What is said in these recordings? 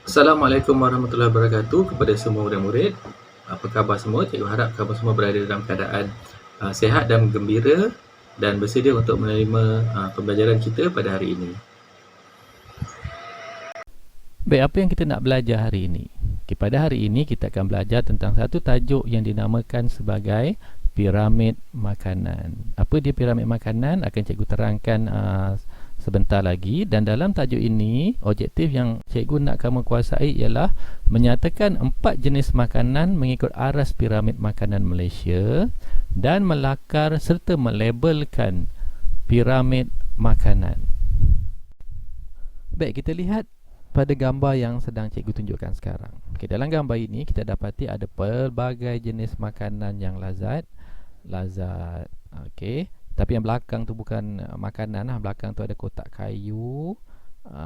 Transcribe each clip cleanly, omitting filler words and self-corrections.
Assalamualaikum warahmatullahi wabarakatuh kepada semua murid-murid. Apa khabar semua? Cikgu harap kamu semua berada dalam keadaan sihat dan gembira dan bersedia untuk menerima pembelajaran kita pada hari ini. Baik, apa yang kita nak belajar hari ini? Okay, pada hari ini kita akan belajar tentang satu tajuk yang dinamakan sebagai piramid makanan. Apa dia piramid makanan? Akan cikgu terangkan sebentar lagi. Dan dalam tajuk ini, objektif yang cikgu nak kamu kuasai ialah menyatakan 4 jenis makanan mengikut aras piramid makanan Malaysia dan melakar serta melabelkan piramid makanan. Baik, kita lihat pada gambar yang sedang cikgu tunjukkan sekarang. Okay, dalam gambar ini kita dapati ada pelbagai jenis makanan yang lazat. Okey. Tapi yang belakang tu bukan makanan lah. Belakang tu ada kotak kayu.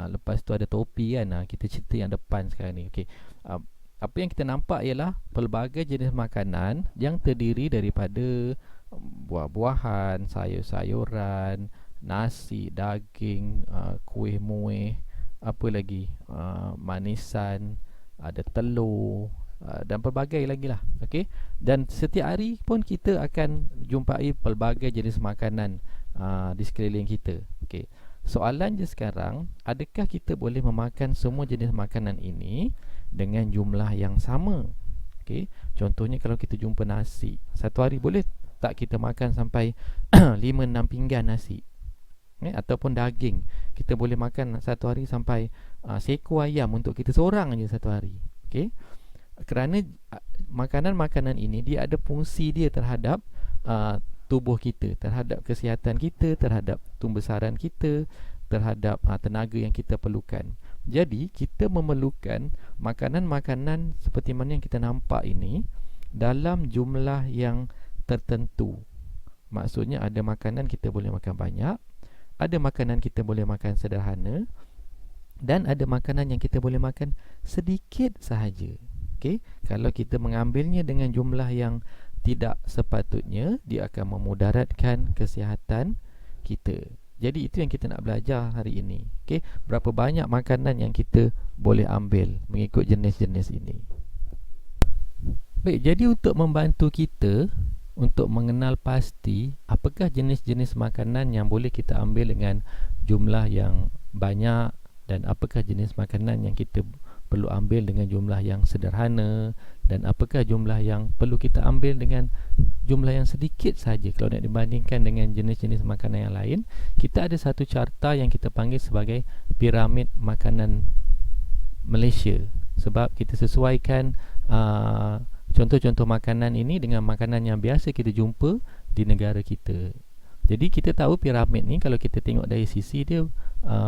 Lepas tu ada topi kan. Kita cerita yang depan sekarang ni. Okey. Apa yang kita nampak ialah pelbagai jenis makanan yang terdiri daripada buah-buahan, sayur-sayuran, nasi, daging, kuih muih, apa lagi, manisan, ada telur, dan pelbagai lagi lah. Okay? Dan setiap hari pun kita akan jumpai pelbagai jenis makanan di sekeliling kita. Okay. Soalan je sekarang, adakah kita boleh memakan semua jenis makanan ini dengan jumlah yang sama? Okay. Contohnya kalau kita jumpa nasi, satu hari boleh tak kita makan sampai 5-6 pinggan nasi? Ataupun daging, kita boleh makan satu hari sampai seekor ayam untuk kita seorang aja satu hari. Okay? Kerana makanan-makanan ini dia ada fungsi dia terhadap tubuh kita, terhadap kesihatan kita, terhadap pembesaran kita, terhadap tenaga yang kita perlukan. Jadi kita memerlukan makanan-makanan seperti mana yang kita nampak ini dalam jumlah yang tertentu. Maksudnya ada makanan kita boleh makan banyak, ada makanan kita boleh makan sederhana, dan ada makanan yang kita boleh makan sedikit sahaja. Okay? Kalau kita mengambilnya dengan jumlah yang tidak sepatutnya, dia akan memudaratkan kesihatan kita. Jadi itu yang kita nak belajar hari ini. Okay? Berapa banyak makanan yang kita boleh ambil mengikut jenis-jenis ini. Baik, jadi untuk membantu kita untuk mengenal pasti apakah jenis-jenis makanan yang boleh kita ambil dengan jumlah yang banyak dan apakah jenis makanan yang kita perlu ambil dengan jumlah yang sederhana dan apakah jumlah yang perlu kita ambil dengan jumlah yang sedikit saja kalau nak dibandingkan dengan jenis-jenis makanan yang lain. Kita ada satu carta yang kita panggil sebagai piramid makanan Malaysia sebab kita sesuaikan contoh-contoh makanan ini dengan makanan yang biasa kita jumpa di negara kita. Jadi kita tahu piramid ni kalau kita tengok dari sisi dia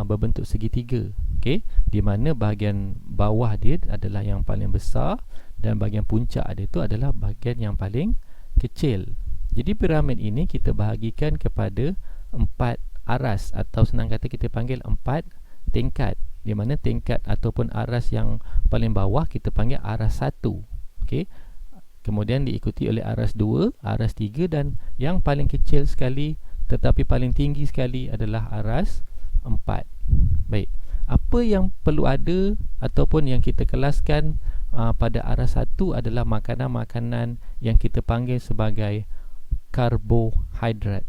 berbentuk segitiga. Okay? Di mana bahagian bawah dia adalah yang paling besar dan bahagian puncak dia itu adalah bahagian yang paling kecil. Jadi piramid ini kita bahagikan kepada 4 aras atau senang kata kita panggil 4 tingkat. Di mana tingkat ataupun aras yang paling bawah kita panggil aras 1. Okay? Kemudian diikuti oleh aras 2, aras 3 dan yang paling kecil sekali tetapi paling tinggi sekali adalah aras 4. Baik. Apa yang perlu ada ataupun yang kita kelaskan pada aras 1 adalah makanan-makanan yang kita panggil sebagai karbohidrat.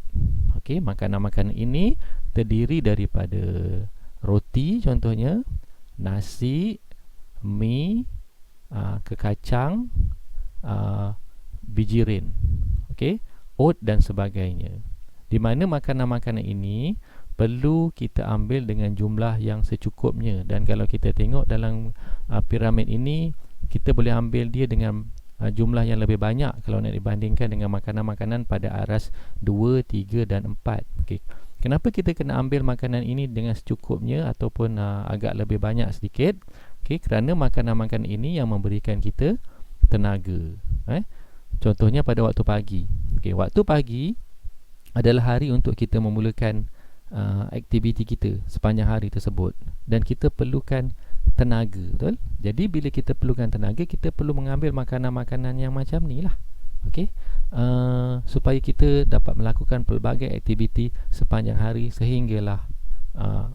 Okey, makanan-makanan ini terdiri daripada roti contohnya, nasi, mi, kekacang, bijirin, okey, oat dan sebagainya. Di mana makanan-makanan ini perlu kita ambil dengan jumlah yang secukupnya. Dan kalau kita tengok dalam piramid ini, kita boleh ambil dia dengan jumlah yang lebih banyak kalau nak dibandingkan dengan makanan-makanan pada aras 2, 3 dan 4. Okay. Kenapa kita kena ambil makanan ini dengan secukupnya ataupun agak lebih banyak sedikit? Okay, kerana makanan-makanan ini yang memberikan kita tenaga. Contohnya pada waktu pagi. Okay, waktu pagi adalah hari untuk kita memulakan aktiviti kita sepanjang hari tersebut dan kita perlukan tenaga, betul? Jadi bila kita perlukan tenaga, kita perlu mengambil makanan-makanan yang macam ni lah. Okey, supaya kita dapat melakukan pelbagai aktiviti sepanjang hari sehinggalah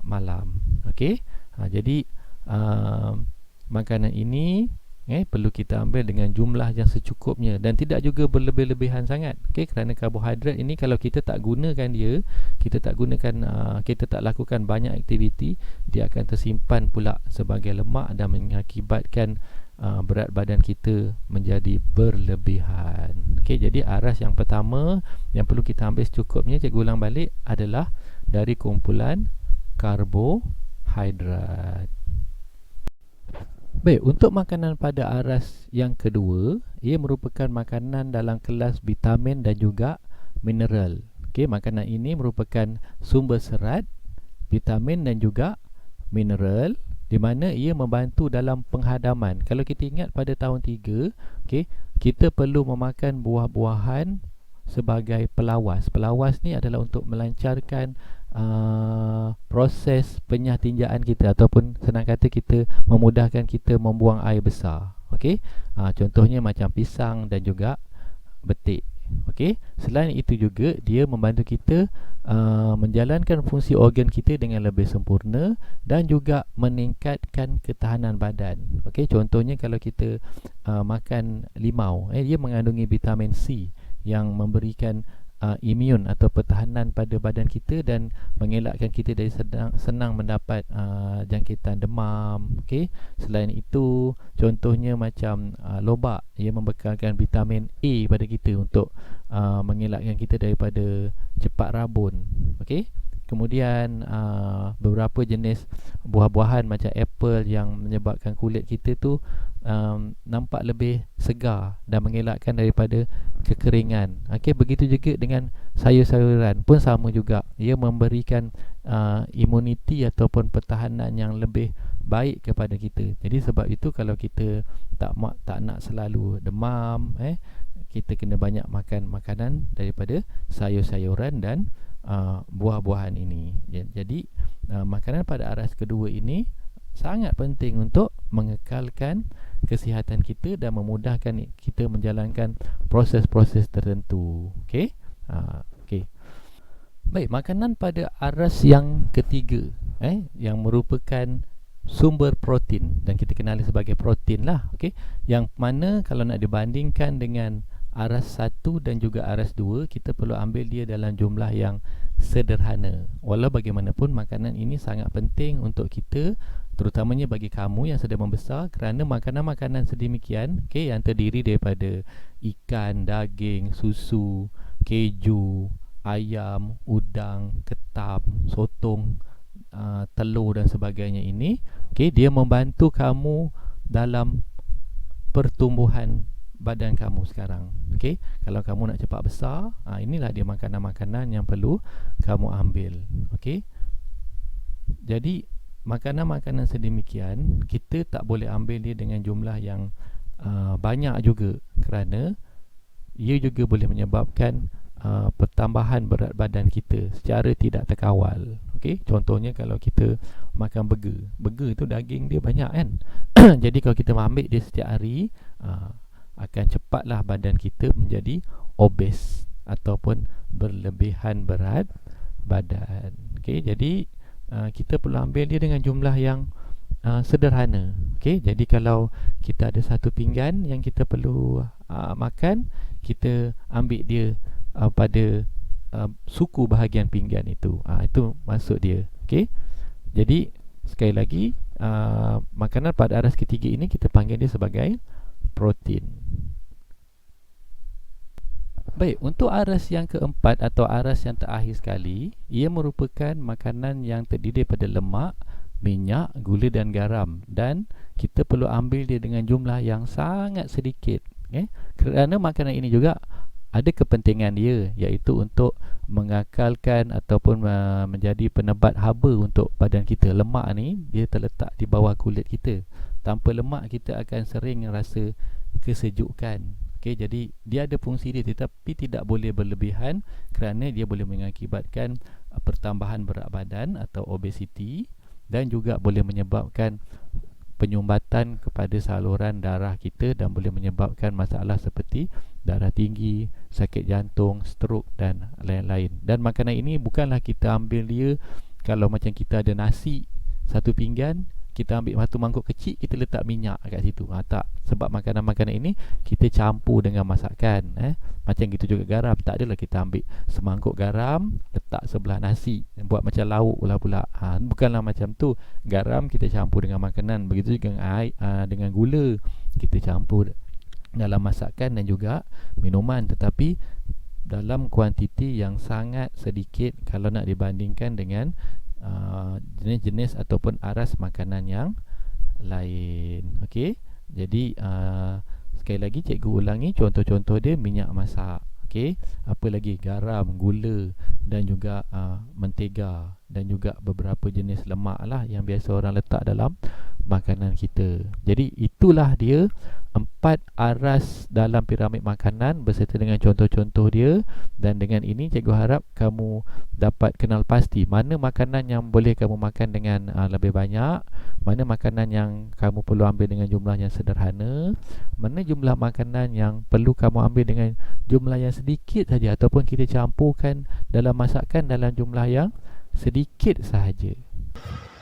malam. Okey, jadi makanan ini perlu kita ambil dengan jumlah yang secukupnya dan tidak juga berlebih-lebihan sangat. Kerana karbohidrat ini kalau kita tak gunakan dia, kita tak lakukan banyak aktiviti, dia akan tersimpan pula sebagai lemak dan mengakibatkan berat badan kita menjadi berlebihan. Jadi aras yang pertama yang perlu kita ambil secukupnya, cikgu ulang balik, adalah dari kumpulan karbohidrat. Baik, untuk makanan pada aras yang kedua, ia merupakan makanan dalam kelas vitamin dan juga mineral. Makanan ini merupakan sumber serat, vitamin dan juga mineral, di mana ia membantu dalam penghadaman. Kalau kita ingat pada tahun 3, kita perlu memakan buah-buahan sebagai pelawas. Pelawas ni adalah untuk melancarkan proses penyah tinjaan kita, ataupun senang kata kita memudahkan kita membuang air besar. Contohnya macam pisang dan juga betik. Selain itu juga dia membantu kita menjalankan fungsi organ kita dengan lebih sempurna dan juga meningkatkan ketahanan badan. Contohnya kalau kita makan limau, dia mengandungi vitamin C yang memberikan imun atau pertahanan pada badan kita dan mengelakkan kita dari senang mendapat jangkitan demam. Selain itu, contohnya macam lobak, ia membekalkan vitamin A pada kita untuk mengelakkan kita daripada cepat rabun. Kemudian beberapa jenis buah-buahan macam apple yang menyebabkan kulit kita tu nampak lebih segar dan mengelakkan daripada kekeringan. Begitu juga dengan sayur-sayuran pun sama juga. Ia memberikan imuniti ataupun pertahanan yang lebih baik kepada kita. Jadi sebab itu kalau kita tak nak selalu demam, kita kena banyak makan makanan daripada sayur-sayuran dan buah-buahan ini. Jadi makanan pada aras kedua ini sangat penting untuk mengekalkan kesihatan kita dan memudahkan kita menjalankan proses-proses tertentu. Baik, makanan pada aras yang ketiga, yang merupakan sumber protein dan kita kenali sebagai protein lah. Yang mana kalau nak dibandingkan dengan aras 1 dan juga aras 2, kita perlu ambil dia dalam jumlah yang sederhana. Walau bagaimanapun, makanan ini sangat penting untuk kita, terutamanya bagi kamu yang sedang membesar, kerana makanan-makanan sedemikian yang terdiri daripada ikan, daging, susu, keju, ayam, udang, ketam, sotong, telur dan sebagainya ini, dia membantu kamu dalam pertumbuhan badan kamu sekarang. Kalau kamu nak cepat besar, inilah dia makanan-makanan yang perlu kamu ambil. Jadi makanan-makanan sedemikian kita tak boleh ambil dia dengan jumlah yang banyak juga, kerana ia juga boleh menyebabkan pertambahan berat badan kita secara tidak terkawal. Contohnya kalau kita makan burger tu daging dia banyak kan. Jadi kalau kita ambil dia setiap hari, akan cepatlah badan kita menjadi obes ataupun berlebihan berat badan. Jadi kita perlu ambil dia dengan jumlah yang sederhana. Jadi kalau kita ada satu pinggan yang kita perlu makan, kita ambil dia pada suku bahagian pinggan itu. Itu maksud dia. Jadi sekali lagi, makanan pada aras ketiga ini kita panggil dia sebagai protein. Baik, untuk aras yang keempat atau aras yang terakhir sekali, ia merupakan makanan yang terdiri daripada lemak, minyak, gula dan garam, dan kita perlu ambil dia dengan jumlah yang sangat sedikit. Kerana makanan ini juga ada kepentingan dia, iaitu untuk mengakalkan ataupun menjadi penebat haba untuk badan kita. Lemak ni dia terletak di bawah kulit kita. Tanpa lemak kita akan sering rasa kesejukan. Jadi dia ada fungsi dia, tetapi tidak boleh berlebihan, kerana dia boleh mengakibatkan pertambahan berat badan atau obesiti, dan juga boleh menyebabkan penyumbatan kepada saluran darah kita dan boleh menyebabkan masalah seperti darah tinggi, sakit jantung, strok dan lain-lain. Dan makanan ini bukanlah kita ambil dia kalau macam kita ada nasi satu pinggan, kita ambil satu mangkuk kecil, kita letak minyak kat situ. Tak, sebab makanan-makanan ini kita campur dengan masakan. Macam gitu juga garam. Tak adalah kita ambil semangkuk garam letak sebelah nasi, buat macam lauk pula. Bukanlah macam tu. Garam kita campur dengan makanan. Begitu juga dengan air, dengan gula kita campur dalam masakan dan juga minuman, tetapi dalam kuantiti yang sangat sedikit kalau nak dibandingkan dengan jenis-jenis ataupun aras makanan yang lain. Okey. Jadi sekali lagi cikgu ulangi contoh-contoh dia: minyak masak, okey, apa lagi, garam, gula dan juga mentega dan juga beberapa jenis lemak lah yang biasa orang letak dalam makanan kita. Jadi itulah dia 4 aras dalam piramid makanan beserta dengan contoh-contoh dia. Dan dengan ini cikgu harap kamu dapat kenal pasti mana makanan yang boleh kamu makan dengan lebih banyak, mana makanan yang kamu perlu ambil dengan jumlah yang sederhana, mana jumlah makanan yang perlu kamu ambil dengan jumlah yang sedikit saja ataupun kita campurkan dalam masakan dalam jumlah yang sedikit sahaja.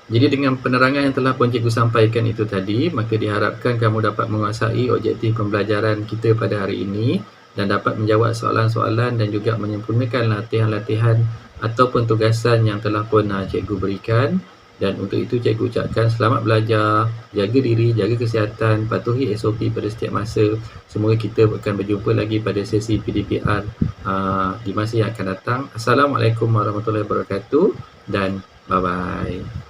Jadi dengan penerangan yang telah pun cikgu sampaikan itu tadi, maka diharapkan kamu dapat menguasai objektif pembelajaran kita pada hari ini dan dapat menjawab soalan-soalan dan juga menyempurnakan latihan-latihan ataupun tugasan yang telah pun cikgu berikan. Dan untuk itu cikgu ucapkan selamat belajar, jaga diri, jaga kesihatan, patuhi SOP pada setiap masa. Semoga kita akan berjumpa lagi pada sesi PDPR di masa yang akan datang. Assalamualaikum warahmatullahi wabarakatuh dan bye-bye.